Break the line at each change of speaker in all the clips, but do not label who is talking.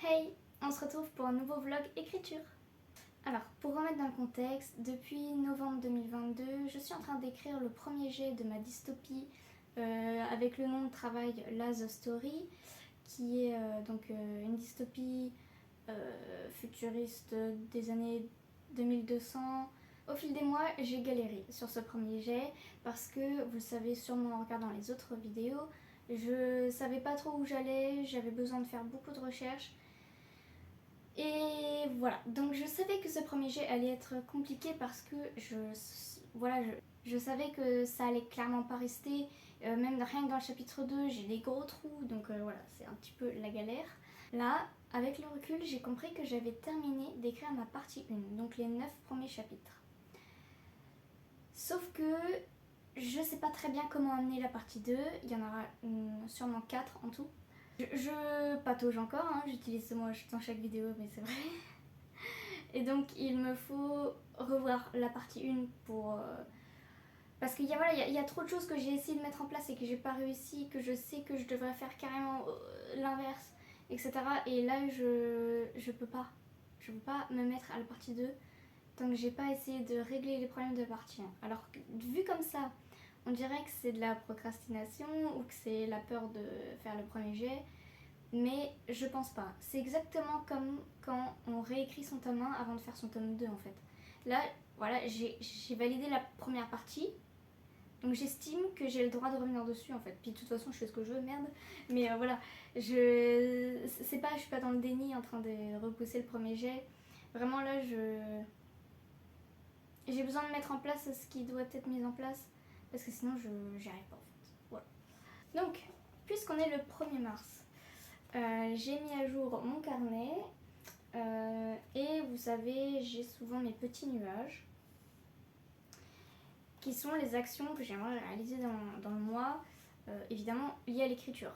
Hey, on se retrouve pour un nouveau vlog écriture. Alors, pour remettre dans le contexte, depuis novembre 2022, je suis en train d'écrire le premier jet de ma dystopie avec le nom de travail La The Story, qui est une dystopie futuriste des années 2200. Au fil des mois, j'ai galéré sur ce premier jet parce que, vous le savez sûrement en regardant les autres vidéos, je savais pas trop où j'allais, j'avais besoin de faire beaucoup de recherches. Et voilà, donc je savais que ce premier jet allait être compliqué parce que je savais que ça allait clairement pas rester, même rien que dans le chapitre 2, j'ai des gros trous, donc voilà, c'est un petit peu la galère. Là, avec le recul, j'ai compris que j'avais terminé d'écrire ma partie 1, donc les 9 premiers chapitres. Sauf que je sais pas très bien comment amener la partie 2, il y en aura sûrement 4 en tout. Je patauge encore, hein, j'utilise ce mot dans chaque vidéo, mais c'est vrai. Et donc il me faut revoir la partie 1 pour... parce qu'il y a trop de choses que j'ai essayé de mettre en place et que j'ai pas réussi, que je sais que je devrais faire carrément l'inverse, etc. Et là je peux pas. Je peux pas me mettre à la partie 2 tant que j'ai pas essayé de régler les problèmes de la partie 1. Alors vu comme ça, on dirait que c'est de la procrastination ou que c'est la peur de faire le premier jet. Mais je pense pas. C'est exactement comme quand on réécrit son tome 1 avant de faire son tome 2 en fait. Là, voilà, j'ai validé la première partie. Donc j'estime que j'ai le droit de revenir dessus en fait. Puis de toute façon, je fais ce que je veux, merde. Mais voilà, je suis pas dans le déni en train de repousser le premier jet. Vraiment là, j'ai besoin de mettre en place ce qui doit être mis en place. Parce que sinon, j'y arrive pas en fait. Voilà. Donc, puisqu'on est le 1er mars, j'ai mis à jour mon carnet et vous savez, j'ai souvent mes petits nuages qui sont les actions que j'aimerais réaliser dans le mois, évidemment liées à l'écriture.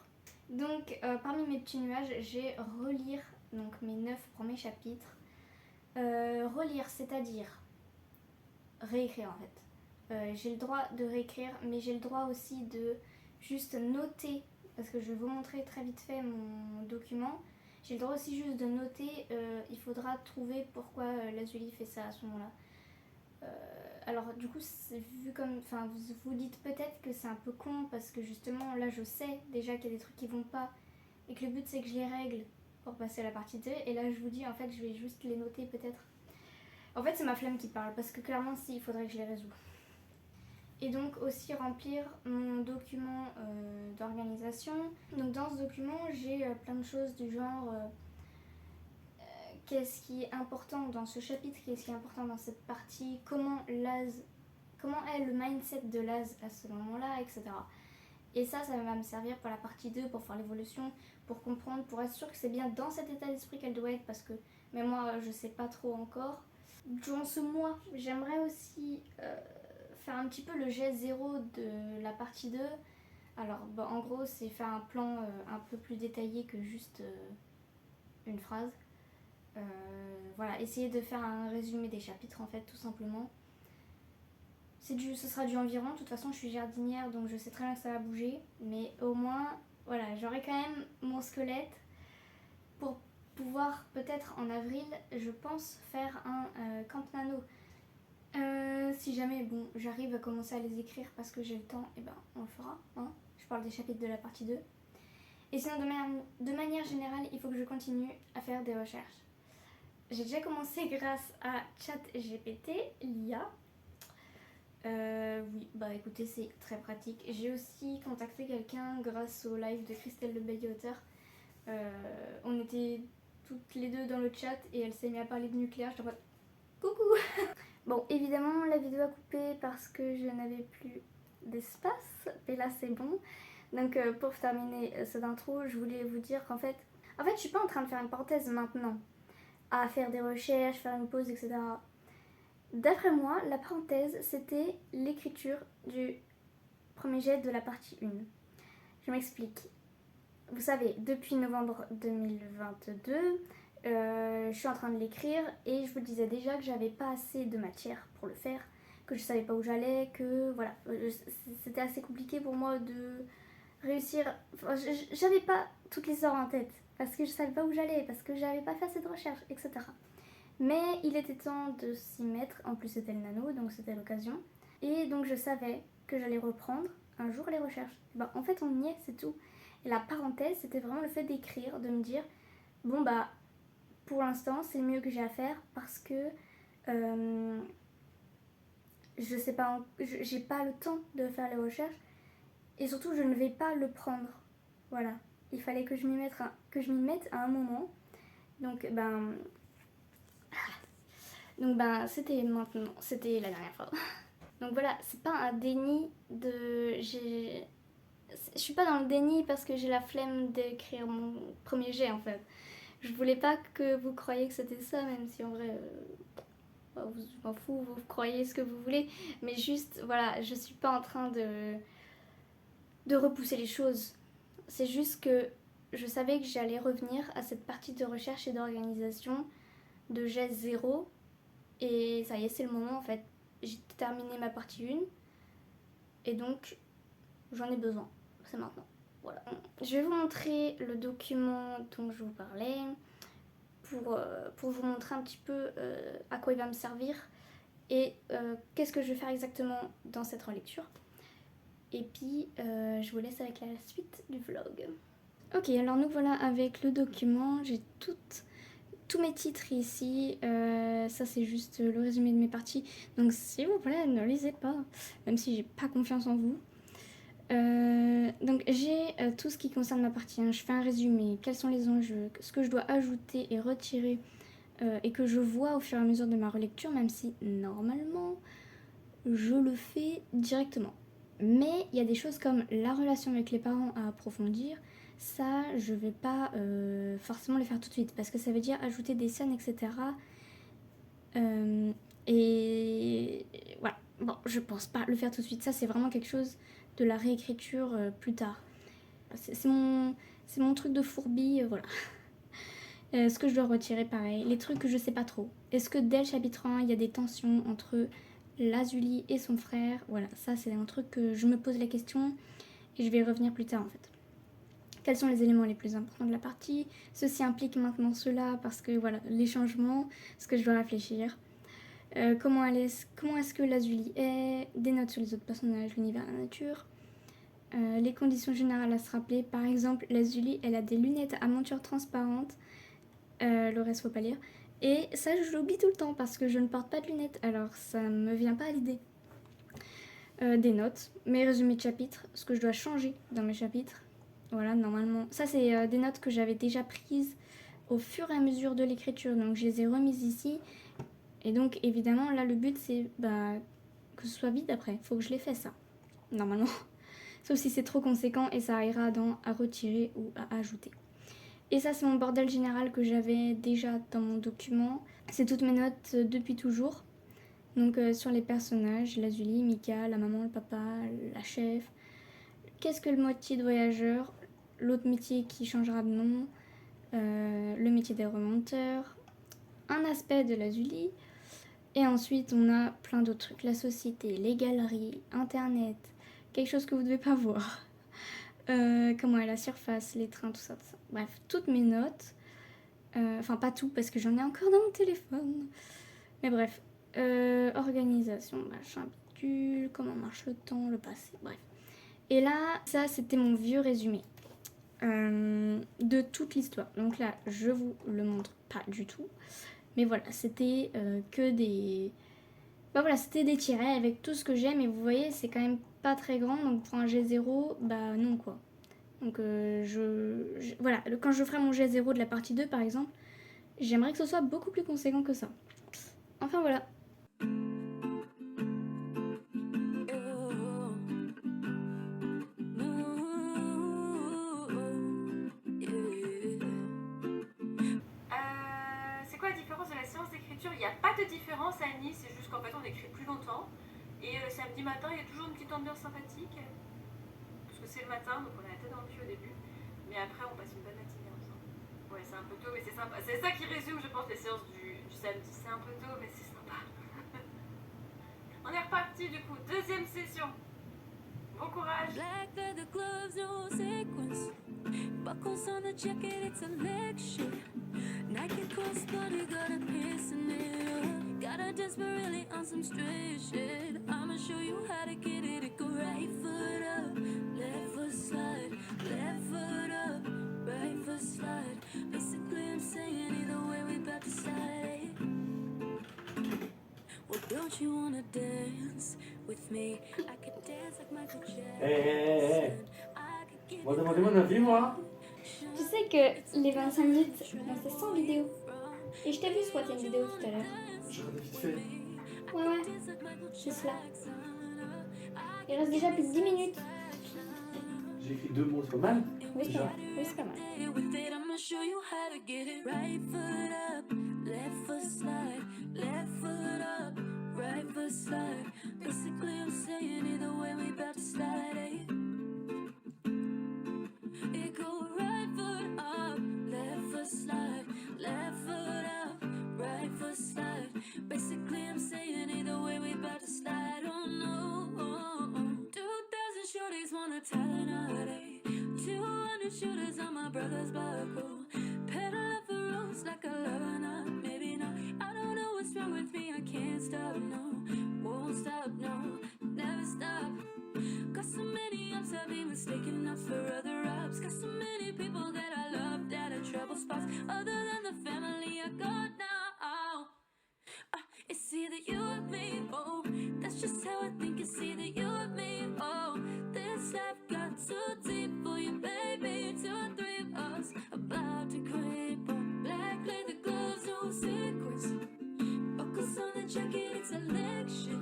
Donc parmi mes petits nuages, j'ai relire donc mes 9 premiers chapitres. Relire, c'est-à-dire réécrire en fait. J'ai le droit de réécrire, mais j'ai le droit aussi de juste noter, parce que je vais vous montrer très vite fait mon document. J'ai le droit aussi juste de noter, il faudra trouver pourquoi Lazuli fait ça à ce moment-là. Alors du coup, vu comme, enfin, vous dites peut-être que c'est un peu con parce que justement là je sais déjà qu'il y a des trucs qui vont pas et que le but c'est que je les règle pour passer à la partie 2 et là je vous dis en fait je vais juste les noter peut-être. En fait c'est ma flemme qui parle parce que clairement si, il faudrait que je les résous. Et donc aussi remplir mon document d'organisation. Donc dans ce document j'ai plein de choses du genre qu'est-ce qui est important dans ce chapitre, qu'est-ce qui est important dans cette partie, comment est le mindset de Laz à ce moment-là, etc. Et ça va me servir pour la partie 2, pour faire l'évolution, pour comprendre, pour être sûr que c'est bien dans cet état d'esprit qu'elle doit être, parce que même moi je sais pas trop encore. Durant ce mois, j'aimerais aussi faire un petit peu le jet 0 de la partie 2. Alors en gros c'est faire un plan un peu plus détaillé que juste une phrase. Voilà, essayer de faire un résumé des chapitres en fait, tout simplement. Ce sera du environ, de toute façon je suis jardinière donc je sais très bien que ça va bouger, mais au moins, voilà, j'aurai quand même mon squelette pour pouvoir peut-être en avril, je pense, faire un Camp Nano. Si jamais, bon, j'arrive à commencer à les écrire parce que j'ai le temps, et ben on le fera, hein. Je parle des chapitres de la partie 2. Et sinon, de manière générale, il faut que je continue à faire des recherches. J'ai déjà commencé grâce à ChatGPT, l'IA. Oui, bah écoutez, c'est très pratique. J'ai aussi contacté quelqu'un grâce au live de Christelle Le Bailly-Auteur. On était toutes les deux dans le chat et elle s'est mise à parler de nucléaire. Je te coucou. Bon, évidemment, la vidéo a coupé parce que je n'avais plus d'espace. Et là, c'est bon. Donc, pour terminer cette intro, je voulais vous dire qu'en fait, je suis pas en train de faire une parenthèse maintenant, à faire des recherches, faire une pause, etc. D'après moi, la parenthèse, c'était l'écriture du premier jet de la partie 1. Je m'explique. Vous savez, depuis novembre 2022, je suis en train de l'écrire et je vous disais déjà que j'avais pas assez de matière pour le faire, que je savais pas où j'allais, que voilà, c'était assez compliqué pour moi de réussir. Enfin, j'avais pas toute l'histoire en tête. parce que je savais pas où j'allais, parce que j'avais pas fait assez de recherches, etc. Mais il était temps de s'y mettre, en plus c'était le nano, donc c'était l'occasion. Et donc je savais que j'allais reprendre un jour les recherches. Bah, en fait on y est, c'est tout. Et la parenthèse, c'était vraiment le fait d'écrire, de me dire, bon bah, pour l'instant c'est le mieux que j'ai à faire parce que je sais pas, j'ai pas le temps de faire les recherches et surtout je ne vais pas le prendre. Voilà, il fallait que je m'y mette à un moment. Donc c'était maintenant, c'était la dernière fois. Donc voilà, c'est pas un déni de... Je suis pas dans le déni parce que j'ai la flemme d'écrire mon premier jet en fait. Je voulais pas que vous croyiez que c'était ça, même si en vrai, vous m'en fous, vous croyez ce que vous voulez. Mais juste, voilà, je suis pas en train de repousser les choses. C'est juste que je savais que j'allais revenir à cette partie de recherche et d'organisation de jet 0. Et ça y est, c'est le moment en fait. J'ai terminé ma partie 1. Et donc, j'en ai besoin. C'est maintenant. Voilà. Je vais vous montrer le document dont je vous parlais pour vous montrer un petit peu à quoi il va me servir et qu'est-ce que je vais faire exactement dans cette relecture. Et puis, je vous laisse avec la suite du vlog. Ok, alors nous voilà avec le document. J'ai tous mes titres ici. Ça, c'est juste le résumé de mes parties. Donc, s'il vous plaît, ne lisez pas, même si j'ai pas confiance en vous. Donc j'ai tout ce qui concerne ma partie 1, je fais un résumé, quels sont les enjeux, ce que je dois ajouter et retirer et que je vois au fur et à mesure de ma relecture, même si normalement je le fais directement. Mais il y a des choses comme la relation avec les parents à approfondir, ça je vais pas forcément le faire tout de suite parce que ça veut dire ajouter des scènes, etc. Et voilà, bon, je pense pas le faire tout de suite, ça c'est vraiment quelque chose de la réécriture plus tard. C'est mon truc de fourbi, voilà. Ce que je dois retirer, pareil. Les trucs que je sais pas trop. Est-ce que dès le chapitre 1, il y a des tensions entre Lazuli et son frère? Voilà, ça c'est un truc que je me pose la question et je vais y revenir plus tard en fait. Quels sont les éléments les plus importants de la partie? Ceci implique maintenant cela parce que voilà, les changements, ce que je dois réfléchir. Comment est-ce que Lazuli est? Des notes sur les autres personnages, l'univers, la nature. Les conditions générales à se rappeler, par exemple, Lazuli, elle a des lunettes à monture transparente, le reste faut pas lire, et ça je l'oublie tout le temps parce que je ne porte pas de lunettes, alors ça me vient pas à l'idée. Des notes, mes résumés de chapitres, ce que je dois changer dans mes chapitres, voilà, normalement, ça c'est des notes que j'avais déjà prises au fur et à mesure de l'écriture, donc je les ai remises ici, et donc évidemment là le but c'est que ce soit vide après, faut que je les fasse ça, normalement. Sauf si c'est trop conséquent et ça ira dans à retirer ou à ajouter. Et ça c'est mon bordel général que j'avais déjà dans mon document. C'est toutes mes notes depuis toujours. Donc sur les personnages, Lazuli, Mika, la maman, le papa, la chef. Qu'est-ce que le métier de voyageur? L'autre métier qui changera de nom. Le métier des remonteurs. Un aspect de Lazuli. Et ensuite on a plein d'autres trucs. La société, les galeries, internet. Quelque chose que vous ne devez pas voir. Comment est la surface, les trains, tout ça, tout ça. Bref, toutes mes notes. Enfin, pas tout, parce que j'en ai encore dans mon téléphone. Mais bref. Organisation, machin, bidule, comment marche le temps, le passé, bref. Et là, ça, c'était mon vieux résumé de toute l'histoire. Donc là, je vous le montre pas du tout. Mais voilà, c'était que des... voilà, c'était des tirets avec tout ce que j'aime. Et vous voyez, c'est quand même pas très grand. Donc pour un G0, non quoi. Donc voilà, quand je ferai mon G0 de la partie 2 par exemple, j'aimerais que ce soit beaucoup plus conséquent que ça. Enfin voilà.
C'est quoi la différence de la séance d'écriture? Il n'y a pas de différence, Annie, c'est juste qu'en fait on écrit plus longtemps. Et samedi matin, il y a toujours une petite ambiance sympathique. Parce que c'est le matin, donc on a la tête dans le cul au début. Mais après, on passe une bonne matinée ensemble. Ouais, c'est un peu tôt, mais c'est sympa. C'est ça qui résume, je pense, les séances du samedi. C'est un peu tôt, mais c'est sympa. On est reparti du coup, deuxième session. Bon courage.
Black leather gloves, no sequins. Buckles on the jacket, it's a lecture. Nike crossbody got a piece in it. Gotta desperately on some straight shit. I'ma show you how to get it. It go right foot up, left foot slide, left foot up, right foot slide. Basically, I'm saying either way we bout to slide. Well, don't you wanna dance with me? I could dance like Michael Jackson. I could get
On va demander mon avis, moi.
Tu sais que les 25 minutes, ben, c'est sans vidéo. Et je t'ai vu squatter une vidéo tout à l'heure.
Je regarde vite fait.
Ouais, juste là. Il reste déjà plus de 10 minutes.
J'ai écrit 2 mots, c'est pas mal.
Oui, c'est
Déjà.
pas mal. Oui, c'est pas mal.
with it, I'ma show you how to get it. Right foot up, left foot slide, left foot up, right foot slide. Basically, I'm saying either way we bout to slide. Eh? It go right foot up, left foot slide, left foot up, right foot slide. Basically, I'm saying either way we bout to slide. Oh no, 2,000 shorties wanna tell it, eh? 200 shooters on my brother's buckle. Pedal up the roads like a lover, not maybe not. I don't know what's wrong with me, I can't stop, no. Won't stop, no, never stop. Got so many ups, I've been mistaken ups for other ups. Got so many people that I loved at a trouble spots. Other than the family I got now. It's either you or me, oh. That's just how I think. It's either you or me, oh. This life got too deep for you, baby. 2 or 3 of us about to creep on. Black leather gloves, no sequins. Buckles on the jacket, it's a lecture.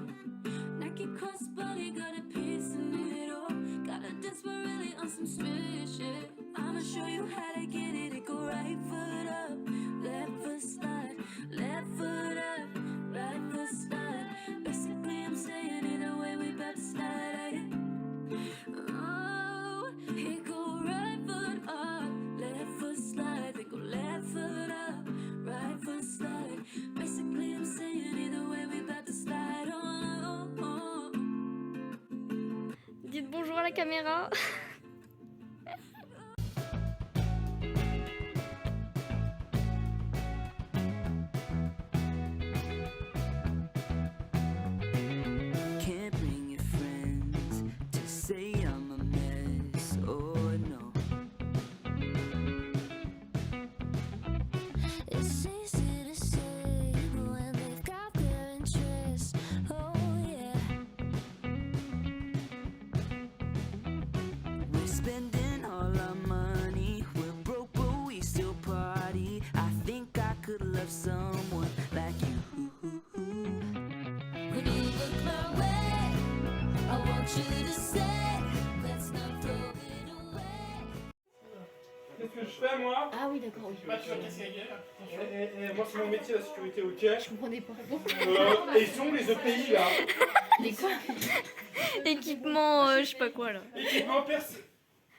Nike crossbody got a piece in it, oh. Gotta desperately on some straight shit. I'ma show you how to get it. It go right foot up, left foot slide, left foot up, right foot slide. Basically, I'm saying either way we bout to slide. Eh? Oh, it go right foot up, left foot slide. They go left foot up, right foot slide. Basically, I'm saying either way we bout to slide. Oh, oh, oh.
Dites bonjour à la caméra.
Can't bring your friends to say I'm a mess. Oh no. It's easy to say when they've got their interest. Oh yeah. We're spending all our money. We're broke, but we still party. I think I could love someone like you. When you look my way, I want you to say, let's not throw it away.
Qu'est-ce que je fais, moi?
Ah oui, d'accord, oui.
Bah, tu vas casser la gueule. Moi, c'est mon métier, la sécurité, ok.
Je comprenais pas.
Et ils sont les EPI, là.
Les quoi? Équipement, je sais pas quoi là.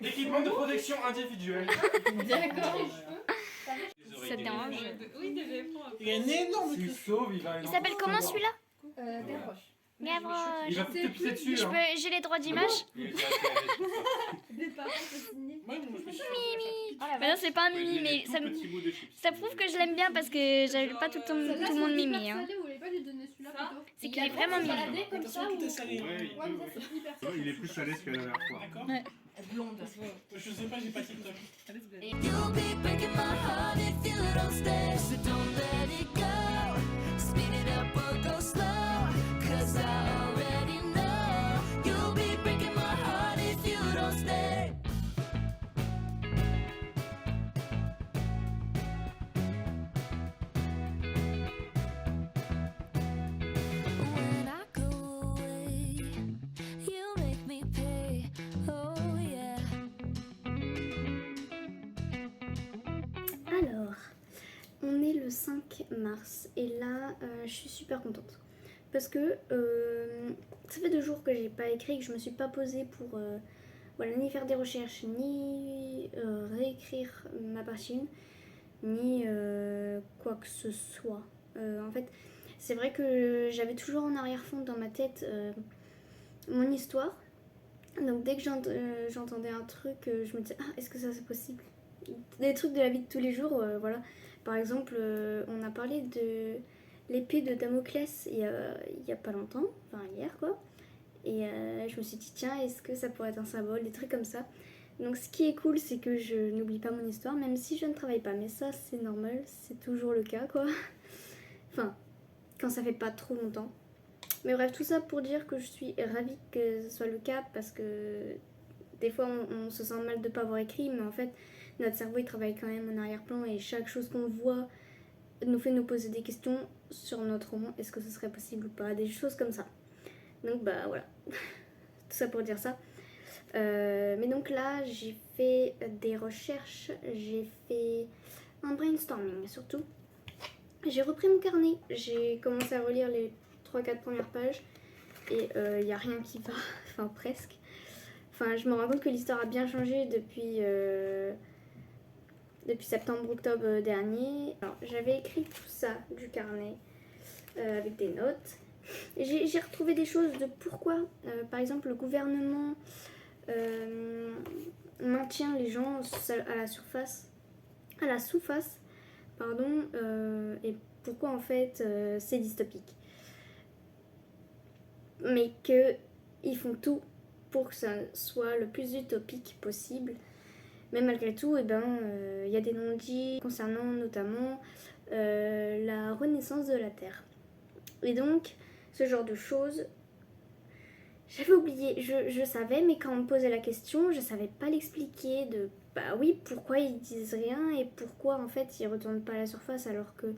Équipement de protection individuelle.
D'accord. Ça te dérange?
Il y a un énorme
S'il
truc.
sauve, il va.
Il s'appelle comment celui-là?
Gavroche.
Il
Gavroche.
va te pisser dessus, hein.
J'ai les droits d'image?
Des parents signés.
Moi, je me suis
Mimi. Mais non, c'est pas un Mimi, mais ça prouve que je l'aime bien parce que j'avais pas tout le monde Mimi. Hein.
Vous voulez pas lui donner celui-là plutôt?
C'est qu'il est vraiment Mimi.
Comme ça ou...
tout est salé.
Ouais, mais ça c'est hyper salé.
Il est plus salé que la dernière fois.
D'accord.
Ouais.
Blonde.
Je sais pas, j'ai pas TikTok.
You'll be breaking my heart if you don't stay. So don't let it go. Speed it up or go slow. Cause I already know. You'll be breaking my heart if you don't stay. When I go away, you make me pay. Oh yeah.
Alors, on est le 5 mars et là, je suis super contente. Parce que ça fait 2 jours que j'ai pas écrit, que je me suis pas posée pour voilà, ni faire des recherches, ni réécrire ma pagine, ni quoi que ce soit. En fait, c'est vrai que j'avais toujours en arrière-fond dans ma tête mon histoire. Donc dès que j'entendais un truc, je me disais ah, est-ce que ça c'est possible? Des trucs de la vie de tous les jours, voilà. Par exemple, on a parlé de l'épée de Damoclès il y a pas longtemps, enfin hier quoi. Et je me suis dit tiens, est-ce que ça pourrait être un symbole, des trucs comme ça. Donc ce qui est cool, c'est que je n'oublie pas mon histoire, même si je ne travaille pas. Mais ça c'est normal, c'est toujours le cas quoi. Enfin, quand ça fait pas trop longtemps. Mais bref, tout ça pour dire que je suis ravie que ce soit le cas parce que des fois on se sent mal de ne pas avoir écrit, mais en fait notre cerveau il travaille quand même en arrière-plan et chaque chose qu'on voit nous fait nous poser des questions sur notre roman. Est-ce que ce serait possible ou pas? Des choses comme ça. Donc bah voilà, tout ça pour dire ça. Mais donc là j'ai fait des recherches, j'ai fait un brainstorming surtout. J'ai repris mon carnet, j'ai commencé à relire les 3-4 premières pages et il n'y a rien qui va, enfin presque. Enfin je me rends compte que l'histoire a bien changé depuis septembre-octobre dernier. Alors j'avais écrit tout ça du carnet avec des notes. J'ai retrouvé des choses de pourquoi, par exemple le gouvernement maintient les gens à la sous-face, pardon, et pourquoi en fait c'est dystopique. Mais qu'ils font tout pour que ça soit le plus utopique possible. Mais malgré tout, y a des non-dits concernant notamment la renaissance de la Terre. Et donc, ce genre de choses, j'avais oublié, je savais, mais quand on me posait la question, je savais pas l'expliquer de bah oui, pourquoi ils disent rien et pourquoi en fait ils retournent pas à la surface alors que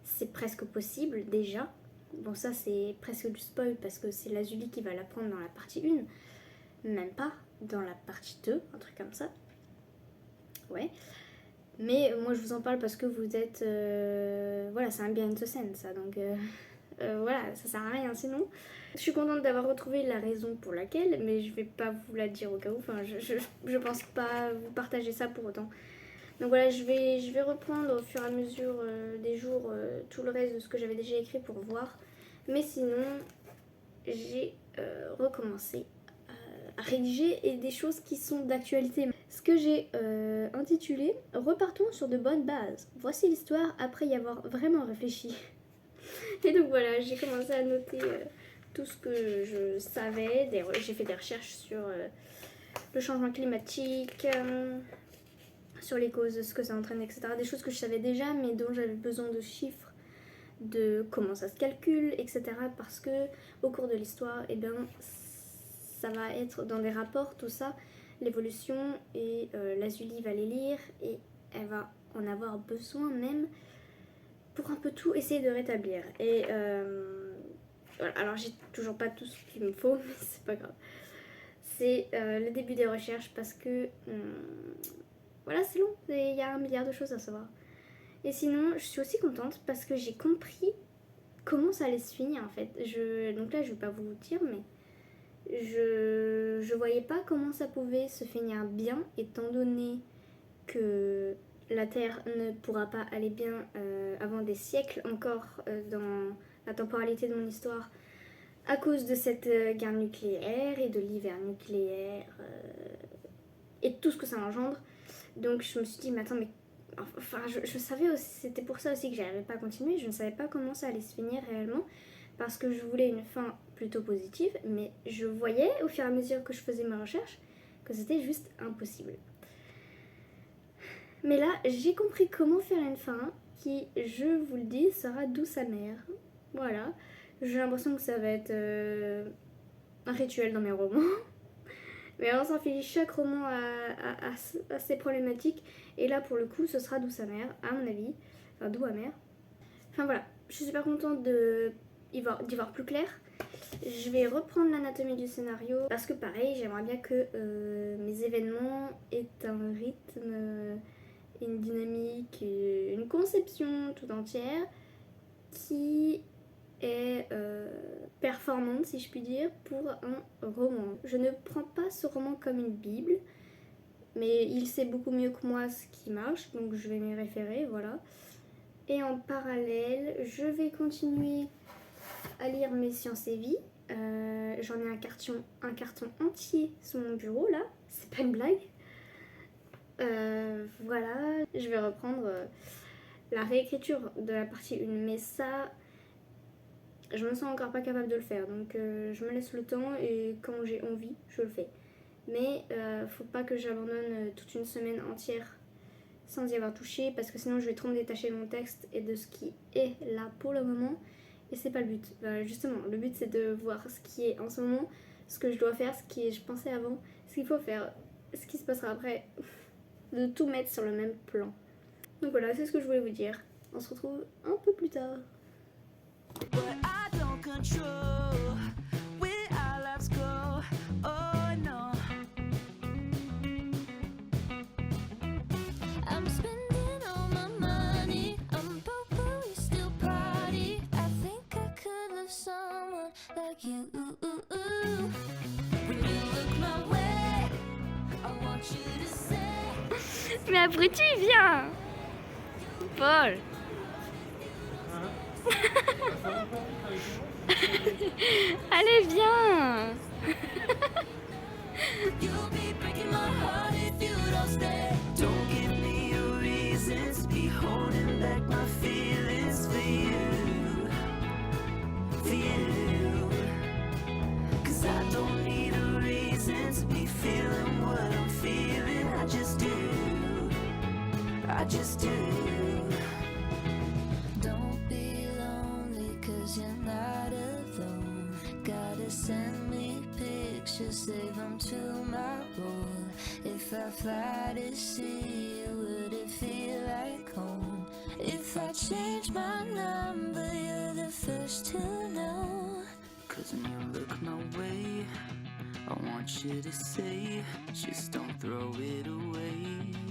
c'est presque possible déjà. Bon, ça c'est presque du spoil parce que c'est Lazuli qui va l'apprendre dans la partie 1, même pas dans la partie 2, un truc comme ça. Ouais. Mais moi je vous en parle parce que vous êtes. Voilà, c'est un behind the scene ça, donc voilà, ça sert à rien sinon. Je suis contente d'avoir retrouvé la raison pour laquelle, mais je vais pas vous la dire au cas où, enfin je pense pas vous partager ça pour autant. Donc voilà, je vais reprendre au fur et à mesure des jours tout le reste de ce que j'avais déjà écrit pour voir. Mais sinon, j'ai recommencé à rédiger et des choses qui sont d'actualité. Ce que j'ai intitulé « Repartons sur de bonnes bases. Voici l'histoire après y avoir vraiment réfléchi ». Et donc voilà, j'ai commencé à noter tout ce que je savais. J'ai fait des recherches sur le changement climatique, sur les causes, ce que ça entraîne, etc. Des choses que je savais déjà, mais dont j'avais besoin de chiffres, de comment ça se calcule, etc. Parce que au cours de l'histoire, ça va être dans des rapports, tout ça, l'évolution, et Lazuli va les lire, et elle va en avoir besoin même pour un peu tout essayer de rétablir. Et voilà, alors j'ai toujours pas tout ce qu'il me faut, mais c'est pas grave. C'est le début des recherches parce que voilà, c'est long, il y a 1 milliard de choses à savoir. Et sinon, je suis aussi contente parce que j'ai compris comment ça allait se finir en fait. Donc là, je vais pas vous dire, mais je voyais pas comment ça pouvait se finir bien, étant donné que la Terre ne pourra pas aller bien avant des siècles encore dans la temporalité de mon histoire à cause de cette guerre nucléaire et de l'hiver nucléaire et tout ce que ça engendre. Donc je me suis dit, mais attends, mais enfin je savais aussi, c'était pour ça aussi que j'arrivais pas à continuer, je ne savais pas comment ça allait se finir réellement parce que je voulais une fin plutôt positive, mais je voyais au fur et à mesure que je faisais mes recherches que c'était juste impossible. Mais là, j'ai compris comment faire une fin qui, je vous le dis, sera douce amère. Voilà. J'ai l'impression que ça va être un rituel dans mes romans. Mais on s'en fiche, chaque roman a ses problématiques. Et là, pour le coup, ce sera douce amère, à mon avis. Enfin, doux amer. Enfin voilà, je suis super contente d'y voir plus clair. Je vais reprendre l'anatomie du scénario parce que pareil, j'aimerais bien que mes événements aient un rythme, une dynamique, une conception tout entière qui est performante, si je puis dire, pour un roman. Je ne prends pas ce roman comme une bible, mais il sait beaucoup mieux que moi ce qui marche, donc je vais m'y référer, voilà. Et en parallèle, je vais continuer à lire mes sciences et vie, J'en ai un carton entier sous mon bureau là, c'est pas une blague. Voilà, je vais reprendre la réécriture de la partie 1, mais ça, je me sens encore pas capable de le faire, donc je me laisse le temps et quand j'ai envie, je le fais. Mais faut pas que j'abandonne toute une semaine entière sans y avoir touché, parce que sinon je vais trop me détacher de mon texte et de ce qui est là pour le moment, et c'est pas le but. Justement, le but c'est de voir ce qui est en ce moment, ce que je dois faire, ce que je pensais avant, ce qu'il faut faire, ce qui se passera après, de tout mettre sur le même plan. Donc voilà, c'est ce que je voulais vous dire. On se retrouve un peu plus tard.
But I don't control where our lives go. Oh no. I'm spending all my money. I'm broke, but we still party. I think I could love someone like you. When you look my way, I want you to say.
Mais abruti, viens Paul. Allez, viens.
You'll be breaking my heart if you don't stay. Don't give me a reason to be holding back my feelings for you. For you. 'Cause I don't need a reason to be feeling what I'm feeling. I just do. I just do. Don't be lonely 'cause you're not alone. Gotta send me pictures, save them to my wall. If I fly to see you, would it feel like home? If I change my number, you're the first to know. 'Cause when you look my way, I want you to say, just don't throw it away.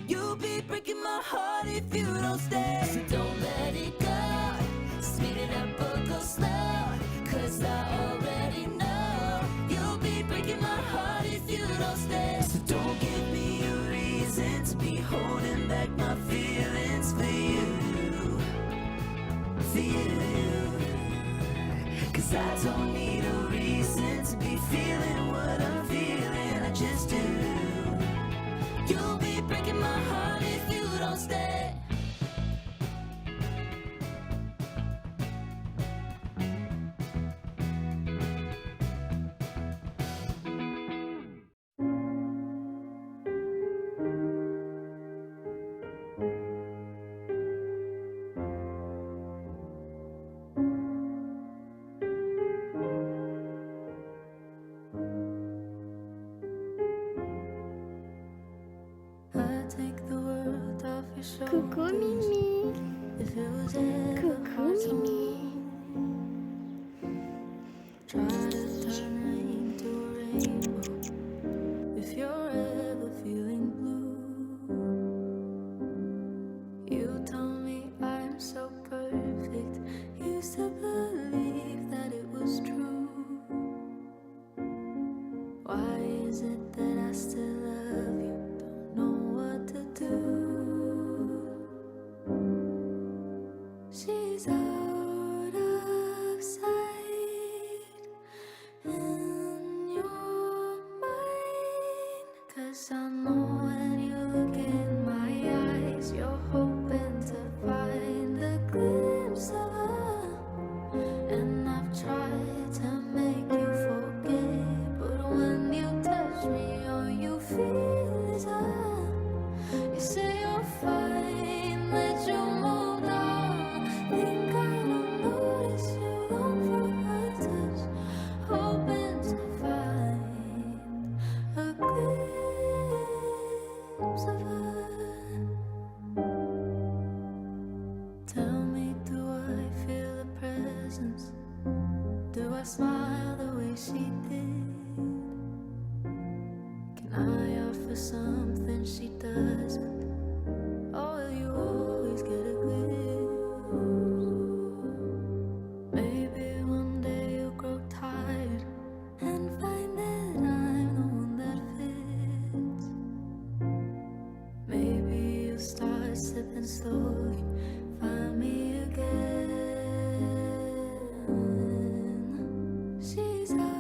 You'll be breaking my heart if you don't stay. So don't let it go. Speed it up or go slow. 'Cause I already know. You'll be breaking my heart if you don't stay. So don't give me a reason to be holding back my feelings for you. For you. 'Cause I don't need a reason to be feeling what I'm feeling. I just do. You'll be breaking my heart if you don't stay. I take the world off your shoulders.
Coucou Mimi.
If it was ever
Coucou
hard to
Mimi.
try to turn rain to a rainbow. If you're ever feeling blue, you told me I'm so perfect. Used to believe that it was true. Why is it that I still love you? Don't know what to do. She's out of sight in your mind. 'Cause I know when you look in my eyes, you're hoping to find a glimpse of her. And I've tried to make you forget, but when you touch me, all you feel is her. You say you're fine, that you moved on. Think I don't notice you long for her touch, hoping to find a glimpse of her. Tell me, do I feel the presence? Do I smile the way she did? Can I offer something she doesn't? Or will you always get a glimpse? Maybe one day you'll grow tired and find that I'm the one that fits. Maybe you'll start slipping slowly, find me again. She's out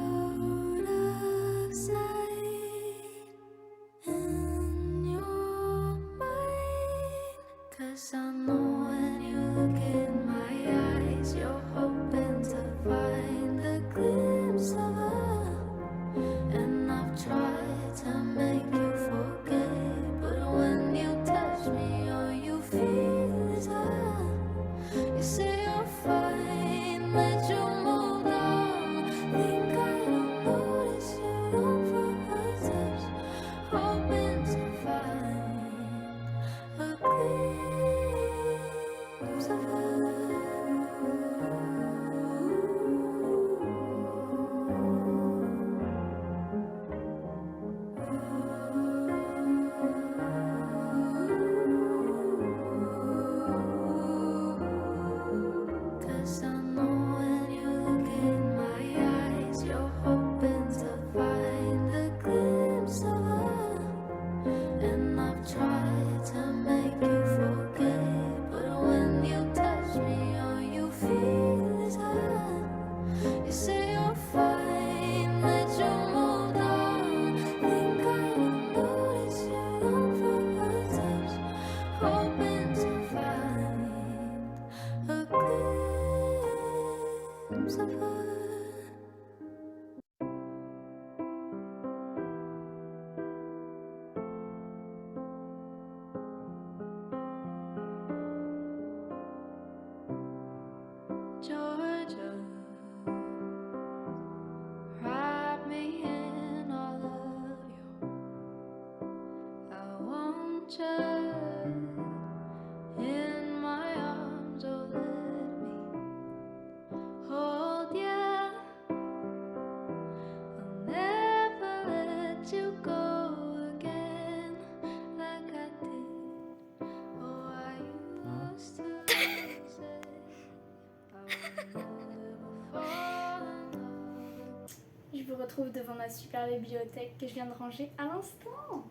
retrouve devant ma super bibliothèque que je viens de ranger à l'instant.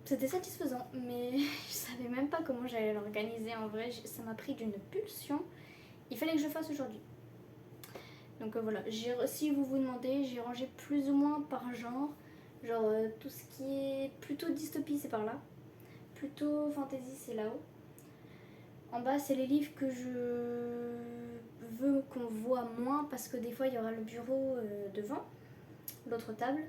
C'était satisfaisant, mais je savais même pas comment j'allais l'organiser en vrai. Ça m'a pris d'une pulsion. Il fallait que je le fasse aujourd'hui. Donc voilà, si vous vous demandez, j'ai rangé plus ou moins par genre. Genre tout ce qui est plutôt dystopie, c'est par là. Plutôt fantasy, c'est là-haut. En bas, c'est les livres que je veux qu'on voit moins parce que des fois, il y aura le bureau devant, l'autre table.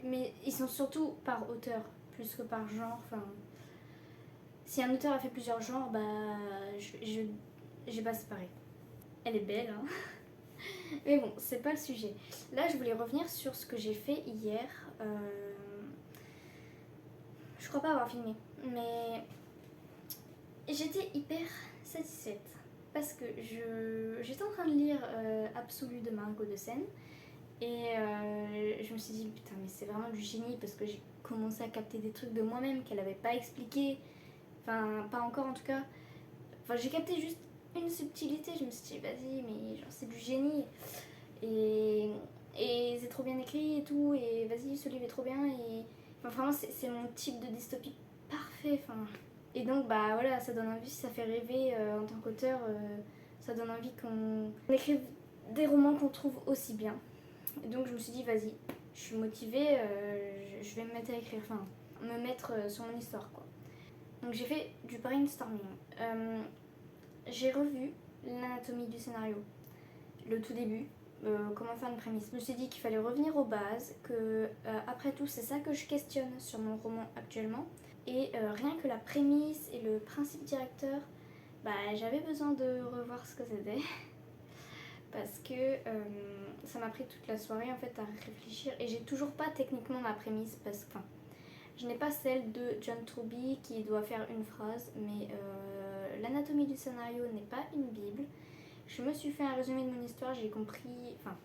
Mais ils sont surtout par auteur, plus que par genre. Enfin, si un auteur a fait plusieurs genres, bah, j'ai pas séparé. Elle est belle, hein. Mais bon, c'est pas le sujet. Là, je voulais revenir sur ce que j'ai fait hier. Je crois pas avoir filmé, mais j'étais hyper satisfaite parce que j'étais en train de lire Absolu de Margot de Seine et je me suis dit putain mais c'est vraiment du génie parce que j'ai commencé à capter des trucs de moi-même qu'elle avait pas expliqué, enfin pas encore en tout cas. Enfin j'ai capté juste une subtilité, je me suis dit vas-y mais genre c'est du génie et c'est trop bien écrit et tout et vas-y ce livre est trop bien et enfin, vraiment c'est mon type de dystopie parfait enfin. Et donc bah voilà ça donne envie, ça fait rêver en tant qu'auteur, ça donne envie qu'on écrive des romans qu'on trouve aussi bien. Et donc je me suis dit vas-y, je suis motivée, je vais me mettre à écrire, enfin me mettre sur mon histoire quoi. Donc j'ai fait du brainstorming. J'ai revu l'anatomie du scénario, le tout début, comment faire une prémisse. Je me suis dit qu'il fallait revenir aux bases, que après tout c'est ça que je questionne sur mon roman actuellement. Et rien que la prémisse et le principe directeur, bah, j'avais besoin de revoir ce que c'était. Parce que ça m'a pris toute la soirée en fait à réfléchir. Et j'ai toujours pas techniquement ma prémisse parce que je n'ai pas celle de John Truby qui doit faire une phrase. Mais l'anatomie du scénario n'est pas une bible. Je me suis fait un résumé de mon histoire, j'ai compris... Enfin,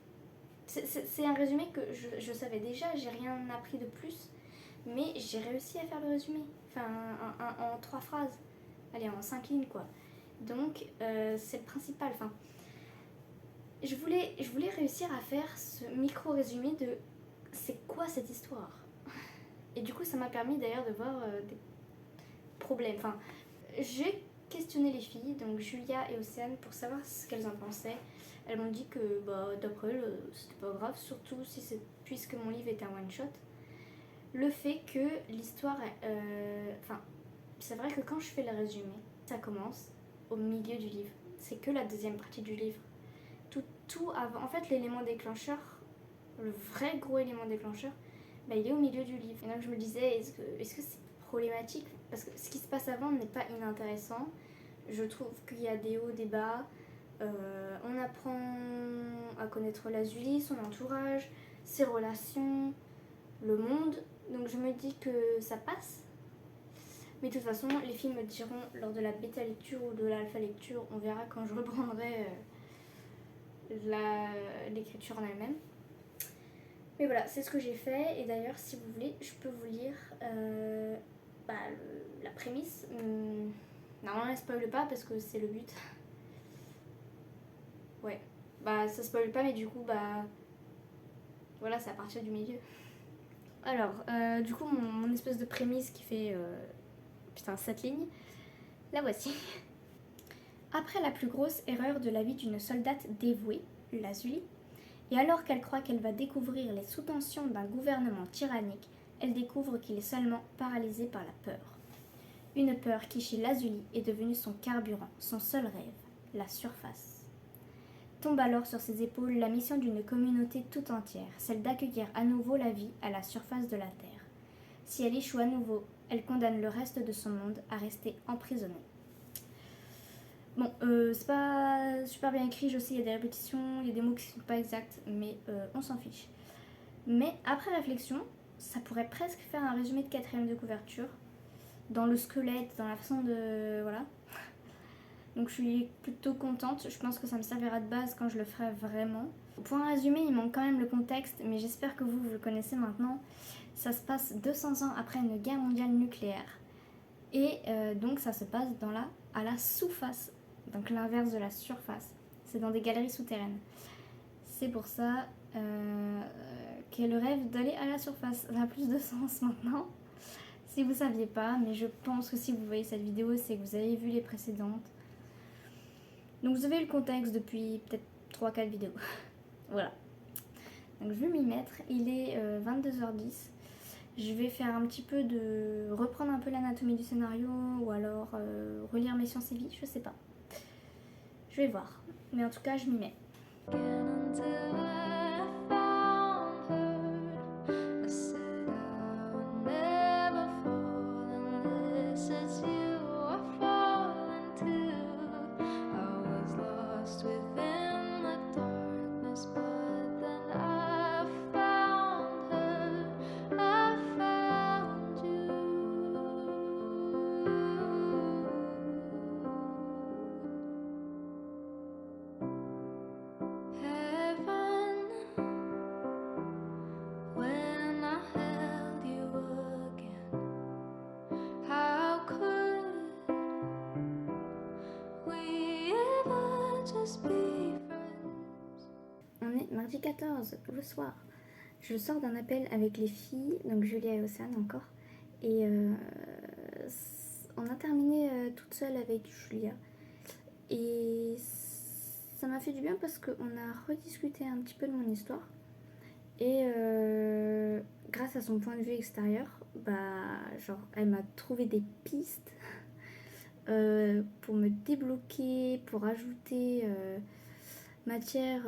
c'est un résumé que je savais déjà, j'ai rien appris de plus. Mais j'ai réussi à faire le résumé, enfin en 3 phrases, allez en 5 lignes quoi. Donc c'est le principal, enfin je voulais réussir à faire ce micro résumé de c'est quoi cette histoire. Et du coup ça m'a permis d'ailleurs de voir des problèmes, enfin j'ai questionné les filles, donc Julia et Océane pour savoir ce qu'elles en pensaient. Elles m'ont dit que bah, d'après elles c'était pas grave, surtout puisque mon livre était un one shot. Le fait que l'histoire, enfin, c'est vrai que quand je fais le résumé, ça commence au milieu du livre. C'est que la deuxième partie du livre. Tout avant, en fait, l'élément déclencheur, le vrai gros élément déclencheur, bah, il est au milieu du livre. Et donc je me disais, est-ce que c'est problématique? Parce que ce qui se passe avant n'est pas inintéressant. Je trouve qu'il y a des hauts, des bas. On apprend à connaître Lazuli, son entourage, ses relations, le monde. Donc je me dis que ça passe. Mais de toute façon, les filles me diront lors de la bêta lecture ou de l'alpha lecture, on verra quand je reprendrai l'écriture en elle-même. Mais voilà, c'est ce que j'ai fait. Et d'ailleurs, si vous voulez, je peux vous lire la prémisse. Normalement, elle spoil pas parce que c'est le but. Ouais, bah ça spoil pas, mais du coup, bah voilà, c'est à partir du milieu. Alors, du coup, mon espèce de prémisse qui fait 7 lignes, la voici. Après la plus grosse erreur de la vie d'une soldate dévouée, Lazuli, et alors qu'elle croit qu'elle va découvrir les sous-tensions d'un gouvernement tyrannique, elle découvre qu'il est seulement paralysé par la peur. Une peur qui, chez Lazuli, est devenue son carburant, son seul rêve, la surface. Tombe alors sur ses épaules la mission d'une communauté tout entière, celle d'accueillir à nouveau la vie à la surface de la Terre. Si elle échoue à nouveau, elle condamne le reste de son monde à rester emprisonné. Bon, c'est pas super bien écrit, je sais, il y a des répétitions, il y a des mots qui sont pas exacts, mais on s'en fiche. Mais après réflexion, ça pourrait presque faire un résumé de 4e de couverture, dans le squelette, dans la façon de... voilà. Donc je suis plutôt contente, je pense que ça me servira de base quand je le ferai vraiment. Pour un résumé, il manque quand même le contexte, mais j'espère que vous le connaissez maintenant. Ça se passe 200 ans après une guerre mondiale nucléaire. Et donc ça se passe à la sous-face, donc l'inverse de la surface. C'est dans des galeries souterraines. C'est pour ça que le rêve d'aller à la surface a plus de sens maintenant. Si vous saviez pas, mais je pense que si vous voyez cette vidéo, c'est que vous avez vu les précédentes. Donc vous avez le contexte depuis peut-être 3-4 vidéos. Voilà. Donc je vais m'y mettre. Il est 22h10. Je vais faire un petit peu de... reprendre un peu l'anatomie du scénario ou alors relire mes sciences et vie, je sais pas. Je vais voir. Mais en tout cas, je m'y mets.
Until I found her, I said I would never fall unless it's you I fall into. I was lost within the darkness, but then I found her, I found you. Heaven, when I held you again, how could we ever just be friends?
On est mardi 14, le soir. Je sors d'un appel avec les filles, donc Julia et Océane encore. Et on a terminé toute seule avec Julia. Et ça m'a fait du bien parce qu'on a rediscuté un petit peu de mon histoire. Et grâce à son point de vue extérieur, elle m'a trouvé des pistes pour me débloquer, pour ajouter matière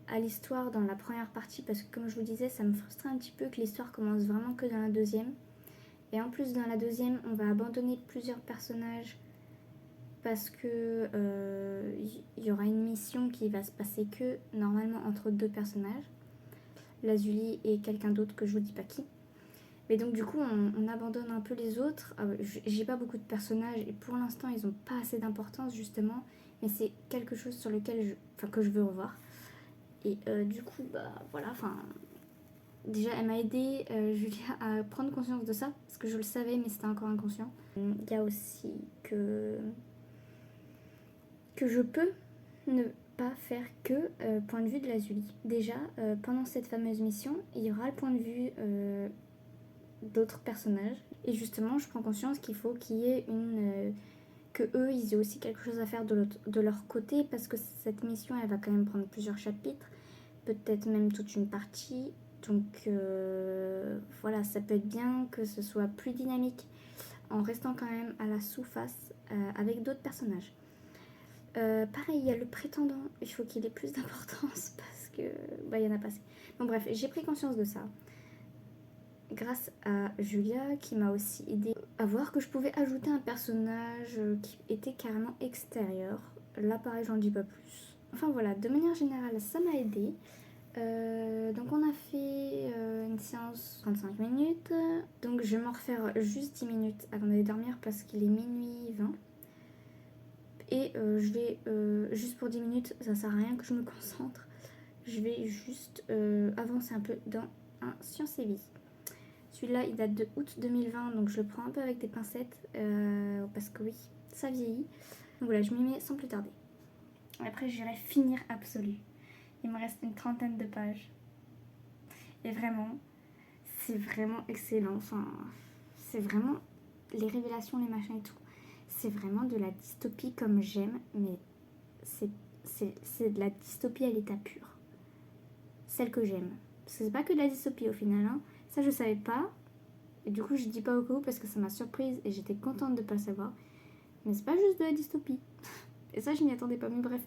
à l'histoire dans la première partie. Parce que comme je vous disais, ça me frustrait un petit peu que l'histoire commence vraiment que dans la deuxième. Et en plus dans la deuxième, on va abandonner plusieurs personnages parce que y aura une mission qui va se passer que normalement entre deux personnages, Lazuli et quelqu'un d'autre que je vous dis pas qui. Mais donc du coup on abandonne un peu les autres. J'ai pas beaucoup de personnages et pour l'instant ils ont pas assez d'importance justement, mais c'est quelque chose sur lequel que je veux revoir. Et du coup voilà, déjà elle m'a aidé Julia à prendre conscience de ça parce que je le savais mais c'était encore inconscient. Il y a aussi que je peux ne pas faire que point de vue de Lazuli. Déjà, pendant cette fameuse mission, il y aura le point de vue d'autres personnages. Et justement, je prends conscience qu'il faut qu'il y ait que eux, ils aient aussi quelque chose à faire de leur côté, parce que cette mission, elle va quand même prendre plusieurs chapitres, peut-être même toute une partie. Donc voilà, ça peut être bien que ce soit plus dynamique, en restant quand même à la sous-face avec d'autres personnages. Pareil, il y a le prétendant, il faut qu'il ait plus d'importance parce que il y en a pas assez. Bon bref, j'ai pris conscience de ça grâce à Julia qui m'a aussi aidé à voir que je pouvais ajouter un personnage qui était carrément extérieur. Là pareil, j'en dis pas plus. Enfin voilà, de manière générale, ça m'a aidé. Donc on a fait une séance 35 minutes. Donc je vais m'en refaire juste 10 minutes avant d'aller dormir parce qu'il est minuit 20. Et je vais, juste pour 10 minutes, ça sert à rien que je me concentre. Je vais juste avancer un peu dans un Sciences et Vie. Celui-là, il date de août 2020, donc je le prends un peu avec des pincettes. Parce que oui, ça vieillit. Donc voilà, je m'y mets sans plus tarder. Après, j'irai finir Absolu. Il me reste une 30aine de pages. Et vraiment, c'est vraiment excellent. Enfin, c'est vraiment les révélations, les machins et tout. C'est vraiment de la dystopie comme j'aime, mais c'est de la dystopie à l'état pur. Celle que j'aime. Parce que c'est pas que de la dystopie au final, hein. Ça je savais pas. Et du coup je dis pas au cas où parce que ça m'a surprise et j'étais contente de pas le savoir. Mais c'est pas juste de la dystopie. Et ça je m'y attendais pas, mais bref.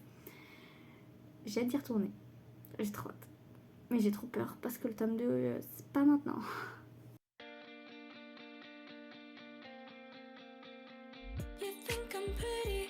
J'ai hâte d'y retourner. J'ai trop hâte. Mais j'ai trop peur parce que le tome 2, c'est pas maintenant.
You think I'm pretty,